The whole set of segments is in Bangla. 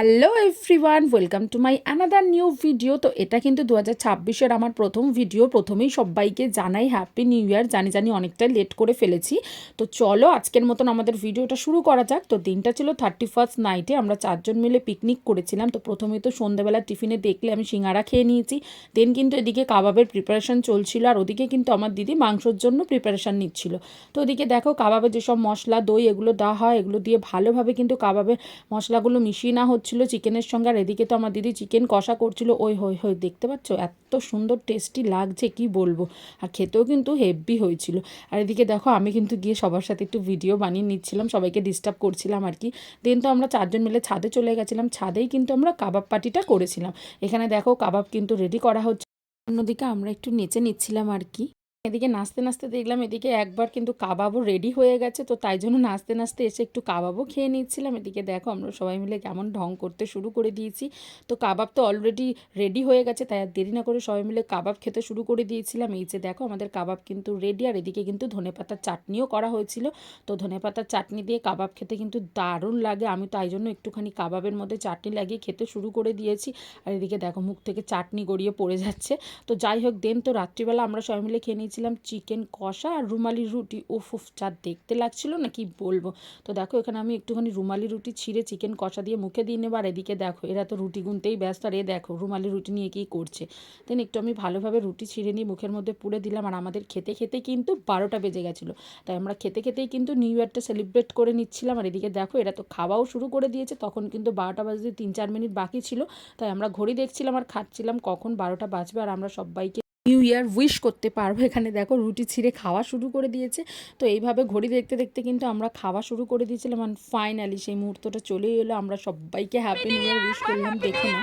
Hello everyone, welcome to my another new video. তো এটা কিন্তু 2026-এর আমার প্রথম ভিডিও। প্রথমেই সবাইকে জানাই হ্যাপি নিউ ইয়ার। জানি অনেকটাই লেট করে ফেলেছি। তো চলো আজকের মতন আমাদের ভিডিওটা শুরু করা যাক। তো দিনটা ছিল 31st নাইটে, আমরা 4জন মিলে পিকনিক করেছিলাম। তো প্রথমে তো সন্ধ্যাবেলা টিফিনে দেখলে আমি সিঙ্গারা খেয়ে নিয়েছি। দেন কিন্তু এদিকে কাবাবের প্রিপারেশান চলছিল, আর ওদিকে কিন্তু আমার দিদি মাংসর জন্য প্রিপারেশান নিচ্ছিল। তো ওদিকে দেখো কাবাবে যেসব মশলা দই এগুলো দেওয়া হয়, এগুলো দিয়ে ভালোভাবে কিন্তু কাবাবের মশলাগুলো মিশিয়ে না হচ্ছিল চিকেনের সঙ্গে। আর এদিকে তো আমার দিদি চিকেন কষা করছিল। ওই হই দেখতে পাচ্ছ এত সুন্দর টেস্টি লাগছে কি বলবো, আর খেতেও কিন্তু হেভি হয়েছিল। আর এদিকে দেখো আমি কিন্তু গিয়ে সবার সাথে একটু ভিডিও বানিয়ে নিচ্ছিলাম, সবাইকে ডিস্টার্ব করছিলাম আর কি। দেন তো আমরা 4জন মিলে ছাদে চলে গেছিলাম, ছাদেই কিন্তু আমরা কাবাব পার্টিটা করেছিলাম। এখানে দেখো কাবাব কিন্তু রেডি করা হচ্ছে, অন্যদিকে আমরা একটু নেচে নিচ্ছিলাম আর কি। এদিকে নাচতে নাচতে দেখলাম এদিকে একবার কিন্তু কাবাবও রেডি হয়ে গেছে, তো তাই জন্য নাচতে নাচতে এসে একটু কাবাবও খেয়ে নিচ্ছিলাম। এদিকে দেখো আমরা সবাই মিলে কেমন ঢং করতে শুরু করে দিয়েছি। তো কাবাব তো অলরেডি রেডি হয়ে গেছে, তাই আর দেরি না করে সবাই মিলে কাবাব খেতে শুরু করে দিয়েছিলাম। এই যে দেখো আমাদের কাবাব কিন্তু রেডি, আর এদিকে কিন্তু ধনেপাতার চাটনিও করা হয়েছিল। তো ধনেপাতার চাটনি দিয়ে কাবাব খেতে কিন্তু দারুণ লাগে, আমি তাই জন্য একটুখানি কাবাবের মধ্যে চাটনি লাগিয়ে খেতে শুরু করে দিয়েছি। আর এদিকে দেখো মুখ থেকে চাটনি গড়িয়ে পড়ে যাচ্ছে। তো যাই হোক, দেন তো রাত্রিবেলা আমরা সবাই মিলে খেয়ে নিয়েছিলাম চিকেন কষা আর রুমালি রুটি। উফ যা দেখতে লাগছিল না কি বলবো। তো দেখো এখানে আমি একটুখানি রুমালি রুটি ছিঁড়ে চিকেন কষা দিয়ে মুখে দিয়ে নেবো, আর এদিকে দেখো এরা তো রুটি গুনতেই ব্যস্ত, আর দেখো রুমালি রুটি নিয়ে কী করছে। দেন একটু আমি ভালোভাবে রুটি ছিঁড়ে নিয়ে মুখের মধ্যে পুরে দিলাম, আর আমাদের খেতে খেতে কিন্তু 12টা বেজে গেছিলো। তাই আমরা খেতে খেতেই কিন্তু নিউ ইয়ারটা সেলিব্রেট করে নিচ্ছিলাম। আর এদিকে দেখো এরা তো খাওয়াও শুরু করে দিয়েছে, তখন কিন্তু 12টা বাজতে 3-4 মিনিট বাকি ছিল। তাই আমরা ঘড়ি দেখছিলাম আর খাচ্ছিলাম কখন 12টা বাজবে আর আমরা সবাইকে নিউ ইয়ার উইশ করতে পারবো। এখানে দেখো রুটি ছিঁড়ে খাওয়া শুরু করে দিয়েছে। তো এইভাবে ঘড়ি দেখতে দেখতে কিন্তু আমরা খাওয়া শুরু করে দিয়েছিলাম, আর ফাইনালি সেই মুহূর্তটা চলেই এলো। আমরা সবাইকে হ্যাপি নিউ ইয়ার উইশ করলাম, দেখো না।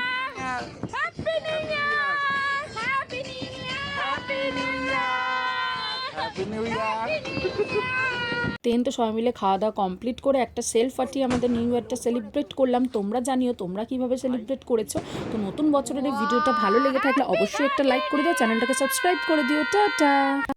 দেন তো সবাই মিলে খাওয়া দাওয়া কমপ্লিট করে একটা সেলফ পার্টি আমাদের নিউ ইয়ারটা সেলিব্রেট করলাম। তোমরা জানিও তোমরা কীভাবে সেলিব্রেট করেছো। তো নতুন বছরের এই ভিডিওটা ভালো লেগে থাকলে অবশ্যই একটা লাইক করে দিও, চ্যানেলটাকে সাবস্ক্রাইব করে দিও। টাটা।